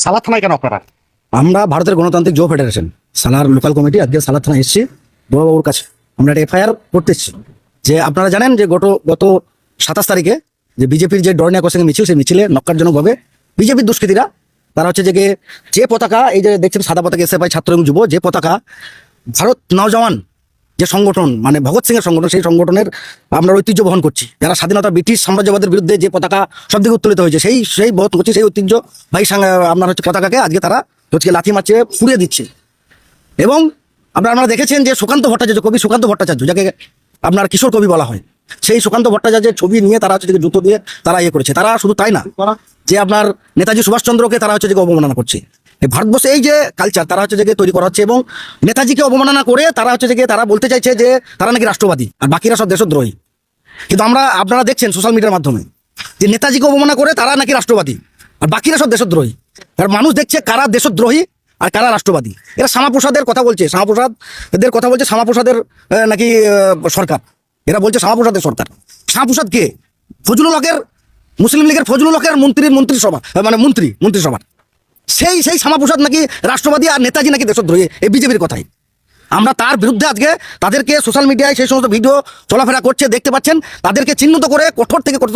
সালাদ থানায় কেন আপনারা? আমরা ভারতের গণতান্ত্রিক যুব ফেডারেশন সালার লোকাল কমিটি আজকে সালার থানায় এসেছি বড়বাবুর কাছে। আমরা একটা এফআইআর করতে এসেছি যে আপনারা জানেন যে গত 27 তারিখে যে বিজেপির যে ডরনিয়া কোচিং মিছিল, সেই মিছিলে নক্কারজনকভাবে বিজেপির দুষ্কৃতীরা তারা হচ্ছে যে পতাকা, এই যে দেখছেন সাদা পতাকা এসএফআই ছাত্র এবং যুব, যে পতাকা ভারত নওজওয়ান যে সংগঠন মানে ভগৎ সিং এর সংগঠন, সেই সংগঠনের আমরা ঐতিহ্য বহন করছি। যারা স্বাধীনতা ব্রিটিশ সাম্রাজ্যবাদের বিরুদ্ধে যে পতাকা সব দিকে উত্তোলিত হয়েছে, সেই বহন করছি, সেই ঐতিহ্য ভাই আপনার হচ্ছে পতাকাকে আজকে তারা হচ্ছে লাথি মারছে, পুড়িয়ে দিচ্ছে। এবং আপনারা দেখেছেন যে সুকান্ত ভট্টাচার্য, কবি সুকান্ত ভট্টাচার্য, যাকে আপনার কিশোর কবি বলা হয়, সেই সুকান্ত ভট্টাচার্যের ছবি নিয়ে তারা হচ্ছে জুতো দিয়ে তারা ইয়ে করেছে। তারা শুধু তাই না, যে আপনার নেতাজি সুভাষচন্দ্রকে তারা হচ্ছে অবমাননা করছে। এই ভারতবর্ষে এই যে কালচার তারা হচ্ছে তৈরি করা হচ্ছে, এবং নেতাজিকে অবমাননা করে তারা হচ্ছে তারা বলতে চাইছে যে তারা নাকি রাষ্ট্রবাদী আর বাকিরা সব দেশদ্রোহী। কিন্তু আপনারা দেখছেন সোশ্যাল মিডিয়ার মাধ্যমে যে নেতাজিকে অবমাননা করে তারা নাকি রাষ্ট্রবাদী আর বাকিরা সব দেশদ্রোহী। আর মানুষ দেখছে কারা দেশদ্রোহী আর কারা রাষ্ট্রবাদী। এরা শ্যামাপ্রসাদের কথা বলছে, শ্যামাপ্রসাদের নাকি সরকার, এরা বলছে শ্যামাপ্রসাদের সরকার। শ্যামাপ্রসাদ কে? ফজলুল হকের, মুসলিম লীগের ফজলুল হকের মন্ত্রিসভা মানে মন্ত্রিসভার সেই শ্যামাপ্রসাদ নাকি রাষ্ট্রবাদী আর নেতাজি নাকি দেশদ্রোহী, এই বিজেপির কথাই। আমরা তার বিরুদ্ধে আজকে তাদেরকে সোশ্যাল মিডিয়ায় সেই সমস্ত ভিডিও চলাফেরা করছে দেখতে পাচ্ছেন, তাদেরকে চিহ্নিত করে কঠোর থেকে কঠোর